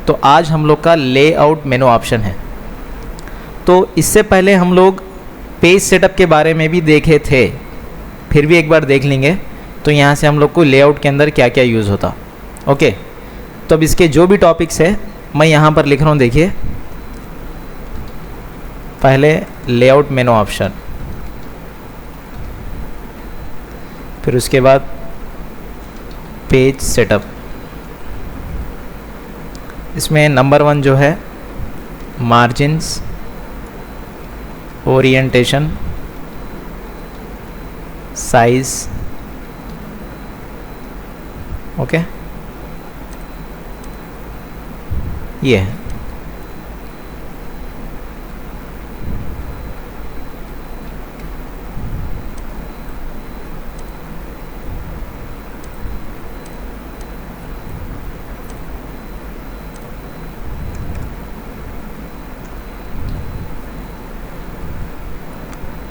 तो आज हम लोग का लेआउट मेनू ऑप्शन है। तो इससे पहले हम लोग पेज सेटअप के बारे में भी देखे थे, फिर भी एक बार देख लेंगे। तो यहाँ से हम लोग को लेआउट के अंदर क्या क्या यूज़ होता। ओके, तो अब इसके जो भी टॉपिक्स है मैं यहाँ पर लिख रहा हूँ। देखिए, पहले लेआउट मेनू ऑप्शन, फिर उसके बाद पेज सेटअप। इसमें नंबर 1 जो है मार्जिन्स, ओरिएंटेशन, साइज। ओके, ये है।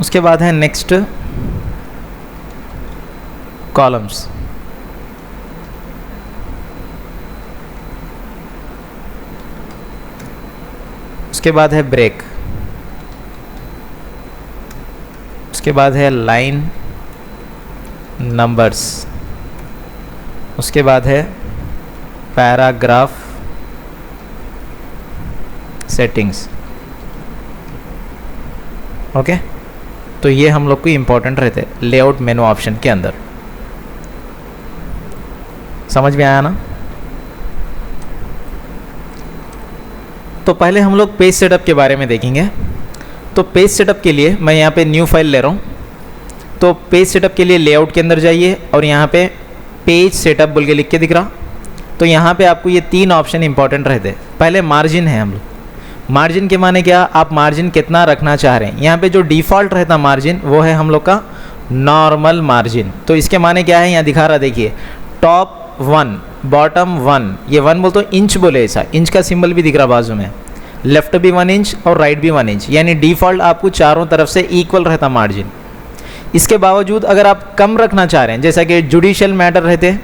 उसके बाद है नेक्स्ट कॉलम्स। उसके बाद है ब्रेक। उसके बाद है लाइन नंबर्स। उसके बाद है पैराग्राफ सेटिंग्स। ओके, तो ये हम लोग को इम्पोर्टेंट रहते लेआउट मेनू ऑप्शन के अंदर। समझ में आया ना? तो पहले हम लोग पेज सेटअप के बारे में देखेंगे। तो पेज सेटअप के लिए मैं यहाँ पे न्यू फाइल ले रहा हूँ। तो पेज सेटअप के लिए लेआउट के अंदर जाइए और यहाँ पे पेज सेटअप बोल के लिख के दिख रहा। तो यहाँ पे आपको ये 3 ऑप्शन इंपॉर्टेंट रहते। पहले मार्जिन है। हम लोग मार्जिन के माने क्या, आप मार्जिन कितना रखना चाह रहे हैं। यहाँ पे जो डिफ़ॉल्ट रहता मार्जिन वो है हम लोग का नॉर्मल मार्जिन। तो इसके माने क्या है, यहाँ दिखा रहा, देखिए, टॉप 1 बॉटम 1। ये 1 बोल तो इंच बोले, ऐसा इंच का सिंबल भी दिख रहा बाजू में। लेफ्ट भी 1 इंच और राइट भी 1 इंच, यानी डिफ़ॉल्ट आपको चारों तरफ से इक्वल रहता मार्जिन। इसके बावजूद अगर आप कम रखना चाह रहे हैं, जैसा कि जुडिशियल मैटर रहते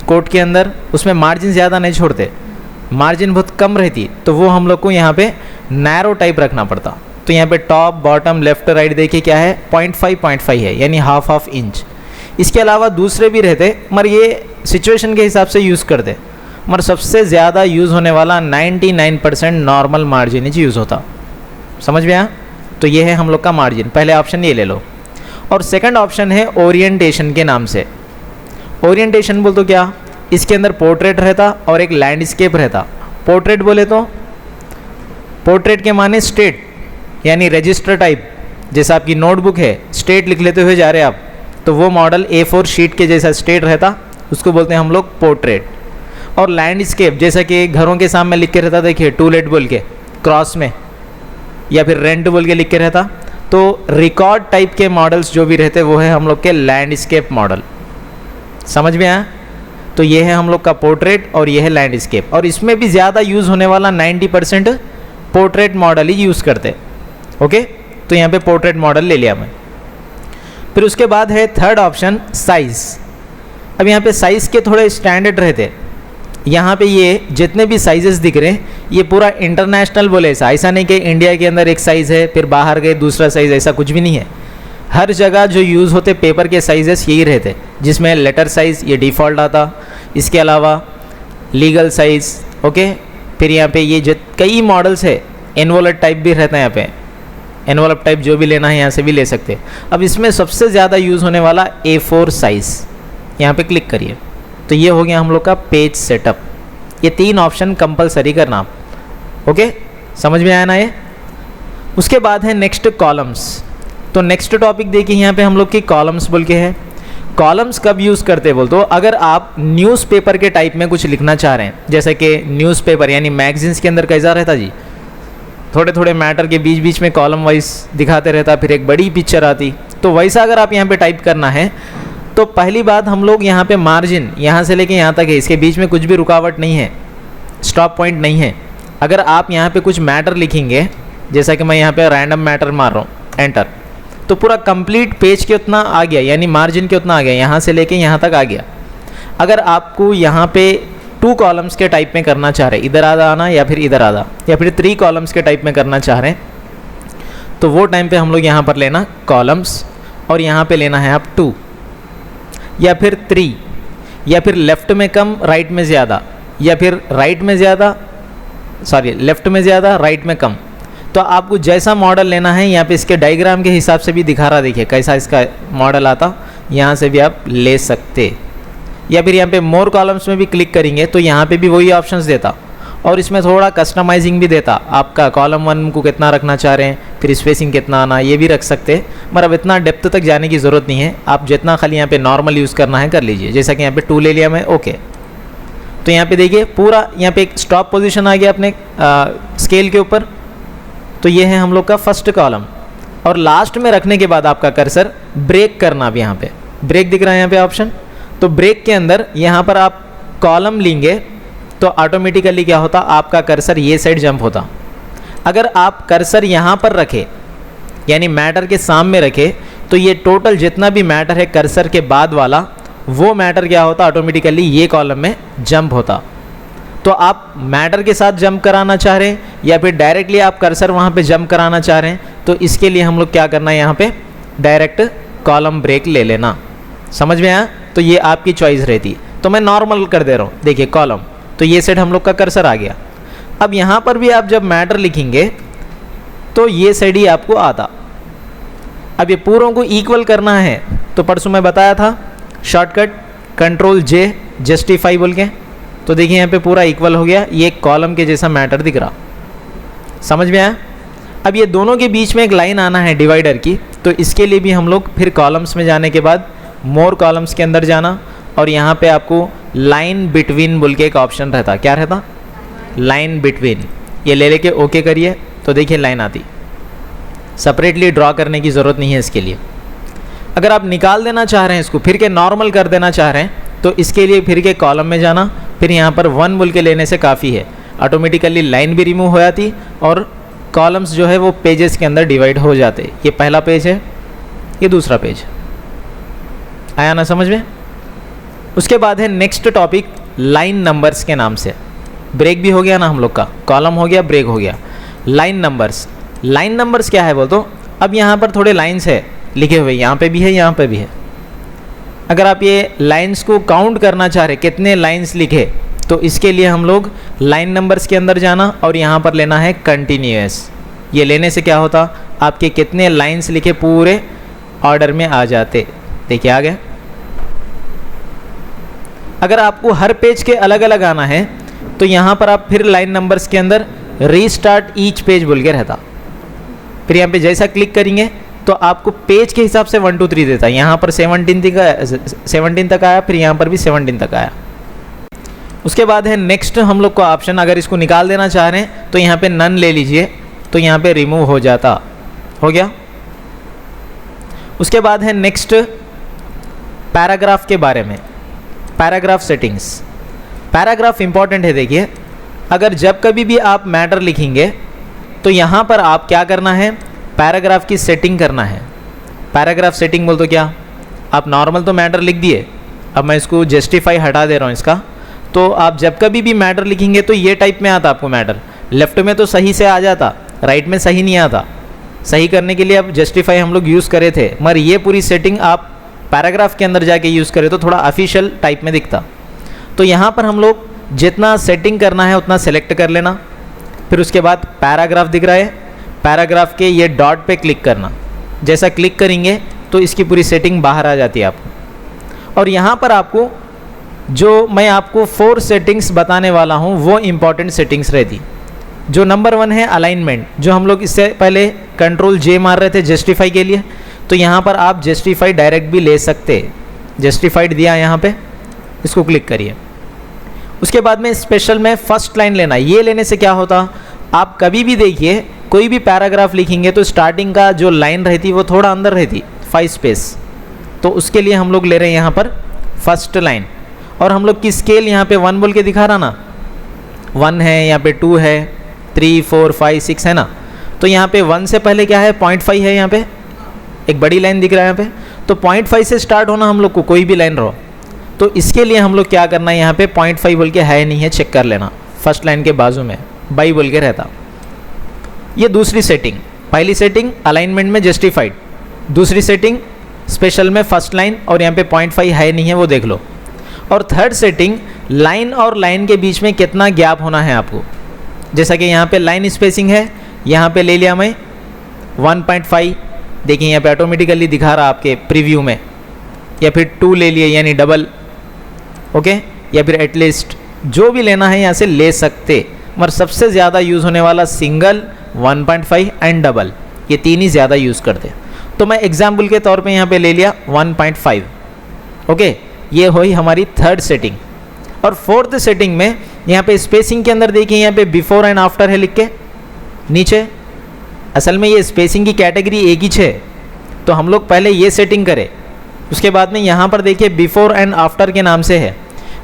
कोर्ट के अंदर, उसमें मार्जिन ज़्यादा नहीं छोड़ते, मार्जिन बहुत कम रहती, तो वो हम लोग को यहाँ पे नैरो टाइप रखना पड़ता। तो यहाँ पे टॉप बॉटम लेफ्ट राइट देखिए क्या है, 0.5 है, यानी हाफ इंच। इसके अलावा दूसरे भी रहते, मगर ये सिचुएशन के हिसाब से यूज़ करते। मगर सबसे ज़्यादा यूज़ होने वाला 99% नॉर्मल मार्जिन ही यूज़ होता। समझ में आया? तो ये है हम लोग का मार्जिन। पहले ऑप्शन ये ले लो। और सेकंड ऑप्शन है ओरिएंटेशन के नाम से। ओरिएंटेशन बोल तो क्या, इसके अंदर पोर्ट्रेट रहता और एक लैंडस्केप रहता। पोर्ट्रेट बोले तो पोर्ट्रेट के माने स्टेट, यानी रजिस्टर टाइप, जैसा आपकी नोटबुक है स्टेट लिख लेते हुए जा रहे आप, तो वो मॉडल A4 शीट के जैसा स्टेट रहता, उसको बोलते हैं हम लोग पोर्ट्रेट। और लैंडस्केप, जैसा कि घरों के सामने लिख के रहता, देखिए टू लेट बोल के क्रॉस में, या फिर रेंट बोल के लिख के रहता। तो रिकॉर्ड टाइप के मॉडल्स जो भी रहते वो है हम लोग के लैंडस्केप मॉडल। समझ में आया? तो ये है हम लोग का पोर्ट्रेट और ये है लैंडस्केप। और इसमें भी ज़्यादा यूज़ होने वाला 90% पोर्ट्रेट मॉडल ही यूज़ करते। ओके, तो यहाँ पे पोर्ट्रेट मॉडल ले लिया मैं। फिर उसके बाद है थर्ड ऑप्शन साइज़। अब यहाँ पे साइज़ के थोड़े स्टैंडर्ड रहते। यहाँ पे ये जितने भी साइजेस दिख रहे हैं ये पूरा इंटरनेशनल बोले, ऐसा नहीं कि इंडिया के अंदर एक साइज़ है फिर बाहर गए दूसरा साइज़, ऐसा कुछ भी नहीं है। हर जगह जो यूज़ होते पेपर के साइजेस यही रहते, जिसमें लेटर साइज़ ये डिफ़ॉल्ट आता। इसके अलावा लीगल साइज़, ओके। फिर यहाँ पे ये कई मॉडल्स है, एनवलप टाइप भी रहता है। यहाँ पे एनवलप टाइप जो भी लेना है यहाँ से भी ले सकते हैं। अब इसमें सबसे ज़्यादा यूज़ होने वाला A4 साइज़, यहाँ पे क्लिक करिए। तो ये हो गया हम लोग का पेज सेटअप। ये 3 ऑप्शन कंपलसरी करना आप। ओके, समझ में आया ना ये? उसके बाद है नेक्स्ट कॉलम्स। तो नेक्स्ट टॉपिक देखिए, यहाँ पे हम लोग की कॉलम्स बोल के है। कॉलम्स कब यूज़ करते बोल तो अगर आप न्यूज़पेपर के टाइप में कुछ लिखना चाह रहे हैं, जैसे कि न्यूज़पेपर यानी मैगजीन्स के अंदर कैसा रहता जी, थोड़े थोड़े मैटर के बीच बीच में कॉलम वाइज दिखाते रहता, फिर एक बड़ी पिक्चर आती। तो वैसा अगर आप यहाँ पे टाइप करना है तो पहली बात हम लोग यहाँ पे मार्जिन यहाँ से लेके यहाँ तक है, इसके बीच में कुछ भी रुकावट नहीं है, स्टॉप पॉइंट नहीं है। अगर आप यहाँ पे कुछ मैटर लिखेंगे, जैसा कि मैं यहाँ पे रैंडम मैटर मार रहा हूँ, एंटर, तो पूरा कंप्लीट पेज के उतना आ गया, यानी मार्जिन के उतना आ गया, यहाँ से लेके यहाँ तक आ गया। अगर आपको यहाँ पे 2 कॉलम्स के टाइप में करना चाह रहे हैं, इधर आधा आना या फिर इधर आधा, या फिर 3 कॉलम्स के टाइप में करना चाह रहे हैं, तो वो टाइम पे हम लोग यहाँ पर लेना कॉलम्स और यहाँ पे लेना है आप 2 या फिर 3 या फिर लेफ़्ट में कम राइट में ज़्यादा या फिर राइट में ज़्यादा लेफ़्ट में ज़्यादा राइट में कम। तो आपको जैसा मॉडल लेना है यहाँ पे इसके डायग्राम के हिसाब से भी दिखा रहा, देखिए कैसा इसका मॉडल आता, यहाँ से भी आप ले सकते। या फिर यहाँ पे मोर कॉलम्स में भी क्लिक करेंगे तो यहाँ पे भी वही ऑप्शंस देता और इसमें थोड़ा कस्टमाइजिंग भी देता, आपका कॉलम 1 को कितना रखना चाह रहे हैं, फिर स्पेसिंग कितना आना, ये भी रख सकते हैं। मगर अब इतना डेप्थ तक जाने की ज़रूरत नहीं है, आप जितना खाली यहाँ पे नॉर्मल यूज़ करना है कर लीजिए। जैसा कि यहाँ पे 2 ले लिया मैं, ओके। तो यहाँ पे देखिए पूरा यहाँ पे एक स्टॉप पोजीशन आ गया अपने स्केल के ऊपर। तो ये है हम लोग का फर्स्ट कॉलम और लास्ट में रखने के बाद आपका कर्सर ब्रेक करना, अब यहाँ पे ब्रेक दिख रहा है यहाँ पे ऑप्शन। तो ब्रेक के अंदर यहाँ पर आप कॉलम लेंगे तो ऑटोमेटिकली क्या होता, आपका कर्सर ये साइड जंप होता। अगर आप कर्सर यहाँ पर रखे यानी मैटर के सामने रखे तो ये टोटल जितना भी मैटर है कर्सर के बाद वाला वो मैटर क्या होता, ऑटोमेटिकली ये कॉलम में जंप होता। तो आप मैटर के साथ जंप कराना चाह रहे हैं या फिर डायरेक्टली आप कर्सर वहाँ पे जंप कराना चाह रहे हैं, तो इसके लिए हम लोग क्या करना है, यहाँ पे डायरेक्ट कॉलम ब्रेक ले लेना। समझ में आया? तो ये आपकी चॉइस रहती। तो मैं नॉर्मल कर दे रहा हूँ, देखिए कॉलम, तो ये साइड हम लोग का कर्सर आ गया। अब यहाँ पर भी आप जब मैटर लिखेंगे तो ये साइड ही आपको आता। अब ये पूरों को इक्वल करना है तो परसों मैं बताया था शॉर्टकट Ctrl+J जस्टिफाई बोल के, तो देखिए यहाँ पे पूरा इक्वल हो गया, ये कॉलम के जैसा मैटर दिख रहा। समझ में आया? अब ये दोनों के बीच में एक लाइन आना है डिवाइडर की, तो इसके लिए भी हम लोग फिर कॉलम्स में जाने के बाद मोर कॉलम्स के अंदर जाना और यहाँ पे आपको लाइन बिटवीन बोल के एक ऑप्शन रहता। क्या रहता? Line between. ये ले लेके ओके करिए तो देखिए लाइन आती। सेपरेटली ड्रॉ करने की ज़रूरत नहीं है इसके लिए। अगर आप निकाल देना चाह रहे हैं इसको, फिर के नॉर्मल कर देना चाह रहे हैं, तो इसके लिए फिर के कॉलम में जाना, फिर यहाँ पर 1 बोल के लेने से काफ़ी है, ऑटोमेटिकली लाइन भी रिमूव हो जाती और कॉलम्स जो है वो पेजेस के अंदर डिवाइड हो जाते। ये पहला पेज है, ये दूसरा पेज। आया ना समझ में? उसके बाद है नेक्स्ट टॉपिक लाइन नंबर्स के नाम से। ब्रेक भी हो गया ना हम लोग का, कॉलम हो गया, ब्रेक हो गया। लाइन नंबर्स, लाइन नंबर्स क्या है बोल तो, अब यहाँ पर थोड़े लाइन्स है लिखे हुए, यहाँ पे भी है, यहाँ पे भी है। अगर आप ये लाइन्स को काउंट करना चाह रहे कितने लाइन्स लिखे, तो इसके लिए हम लोग लाइन नंबर्स के अंदर जाना और यहाँ पर लेना है कंटिन्यूअस। ये लेने से क्या होता, आपके कितने लाइन्स लिखे पूरे ऑर्डर में आ जाते। देखिए आ गए। अगर आपको हर पेज के अलग अलग आना है तो यहाँ पर आप फिर लाइन नंबर्स के अंदर रीस्टार्ट ईच पेज बोल के रहता। फिर यहाँ पे जैसा क्लिक करेंगे तो आपको पेज के हिसाब से 1 2 3 देता है। यहाँ पर 17 तक आया, फिर यहाँ पर भी 17 तक आया। उसके बाद है नेक्स्ट हम लोग का ऑप्शन, अगर इसको निकाल देना चाह रहे हैं तो यहाँ पे नन ले लीजिए, तो यहाँ पे रिमूव हो जाता। हो गया। उसके बाद है नेक्स्ट पैराग्राफ के बारे में, पैराग्राफ सेटिंग्स। पैराग्राफ इंपॉर्टेंट है। देखिए अगर जब कभी भी आप मैटर लिखेंगे तो यहाँ पर आप क्या करना है, पैराग्राफ की सेटिंग करना है। पैराग्राफ सेटिंग बोल तो क्या, आप नॉर्मल तो मैटर लिख दिए, अब मैं इसको जस्टिफाई हटा दे रहा हूँ इसका। तो आप जब कभी भी मैटर लिखेंगे तो ये टाइप में आता आपको मैटर, लेफ्ट में तो सही से आ जाता, राइट में सही नहीं आता। सही करने के लिए अब जस्टिफाई हम लोग यूज़ करे थे, मगर ये पूरी सेटिंग आप पैराग्राफ के अंदर जाके यूज़ करें तो थोड़ा ऑफिशियल टाइप में दिखता। तो यहाँ पर हम लोग जितना सेटिंग करना है उतना सेलेक्ट कर लेना। फिर उसके बाद पैराग्राफ दिख रहा है, पैराग्राफ के ये डॉट पे क्लिक करना। जैसा क्लिक करेंगे तो इसकी पूरी सेटिंग बाहर आ जाती है आपको। और यहाँ पर आपको जो मैं आपको 4 सेटिंग्स बताने वाला हूँ वो इम्पॉर्टेंट सेटिंग्स रहती। जो नंबर 1 है अलाइनमेंट, जो हम लोग इससे पहले Ctrl+J मार रहे थे जस्टिफाई के लिए, तो यहाँ पर आप जस्टिफाई डायरेक्ट भी ले सकते। जस्टिफाइड दिया यहाँ पे, इसको क्लिक करिए। उसके बाद में स्पेशल में फर्स्ट लाइन लेना। ये लेने से क्या होता, आप कभी भी देखिए कोई भी पैराग्राफ लिखेंगे तो स्टार्टिंग का जो लाइन रहती वो थोड़ा अंदर रहती, 5 स्पेस। तो उसके लिए हम लोग ले रहे हैं यहाँ पर फर्स्ट लाइन। और हम लोग की स्केल यहाँ पे 1 बोल के दिखा रहा ना, 1 है, यहाँ पे 2 है, 3 4 5 6 है ना। तो यहाँ पे 1 से पहले क्या है, 0.5 है। यहाँ पे एक बड़ी लाइन दिख रहा है यहाँ पे, तो 0.5 से स्टार्ट होना हम लोग को, कोई भी लाइन रहो। तो इसके लिए हम लोग क्या करना है, यहाँ पे 0.5 बोल के है नहीं है, चेक कर लेना, फर्स्ट लाइन के बाजू में बाई बोल के रहता। ये दूसरी सेटिंग। पहली सेटिंग अलाइनमेंट में जस्टिफाइड, दूसरी सेटिंग स्पेशल में फर्स्ट लाइन और यहाँ पे 0.5 है नहीं है वो देख लो। और थर्ड सेटिंग लाइन और लाइन के बीच में कितना गैप होना है आपको। जैसा कि यहाँ पे लाइन स्पेसिंग है, यहाँ पे ले लिया मैं 1.5, देखिए यहाँ पे ऑटोमेटिकली दिखा रहा आपके प्रीव्यू में, या फिर 2 ले लिए यानी डबल, ओके, या फिर एटलीस्ट जो भी लेना है यहाँ से ले सकते, मगर सबसे ज़्यादा यूज़ होने वाला सिंगल, 1.5 एंड डबल, ये तीन ही ज़्यादा यूज़ करते। तो मैं एग्जाम्पल के तौर पे यहाँ पे ले लिया 1.5, ओके, ये हुई हमारी थर्ड सेटिंग। और फोर्थ सेटिंग में यहाँ पे स्पेसिंग के अंदर देखिए यहाँ पे बिफोर एंड आफ्टर है लिख के नीचे। असल में ये स्पेसिंग की कैटेगरी एक ही है, तो हम लोग पहले ये सेटिंग करें, उसके बाद में यहाँ पर देखिए बिफोर एंड आफ्टर के नाम से है।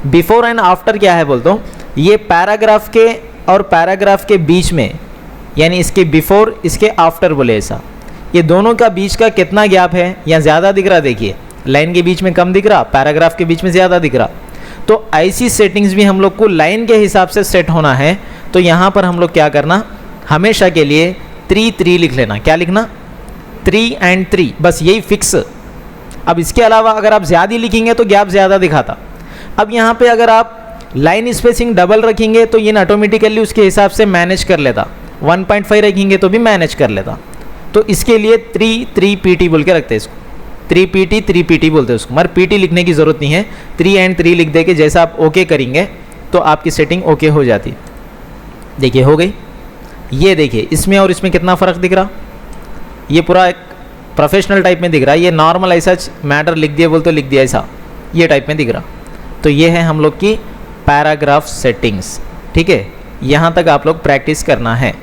बिफोर एंड आफ्टर क्या है बोलते हो, ये पैराग्राफ के और पैराग्राफ के बीच में, यानी इसके बिफोर इसके आफ्टर बोले ऐसा, ये दोनों का बीच का कितना गैप है, यहाँ ज़्यादा दिख रहा, देखिए लाइन के बीच में कम दिख रहा, पैराग्राफ के बीच में ज़्यादा दिख रहा। तो ऐसी सेटिंग्स भी हम लोग को लाइन के हिसाब से सेट होना है। तो यहाँ पर हम लोग क्या करना, हमेशा के लिए 3 लिख लेना। क्या लिखना, 3 एंड 3, बस यही फिक्स। अब इसके अलावा अगर आप ज़्यादा लिखेंगे तो गैप ज़्यादा दिखाता। अब यहाँ पे अगर आप लाइन स्पेसिंग डबल रखेंगे तो ये ऑटोमेटिकली उसके हिसाब से मैनेज कर लेता, 1.5 रखेंगे तो भी मैनेज कर लेता। तो इसके लिए 3 PT बोल के रखते हैं इसको, 3 PT बोलते हैं उसको, मगर PT लिखने की ज़रूरत नहीं है, 3 एंड 3 लिख दे के जैसा आप ओके करेंगे तो आपकी सेटिंग ओके हो जाती। देखिए हो गई। ये देखिए इसमें और इसमें कितना फ़र्क दिख रहा, ये पूरा एक प्रोफेशनल टाइप में दिख रहा है, ये नॉर्मल ऐसा मैटर लिख दिया बोल तो लिख दिया ऐसा, ये टाइप में दिख रहा। तो ये है हम लोग की पैराग्राफ सेटिंग्स, ठीक है। यहाँ तक आप लोग प्रैक्टिस करना है।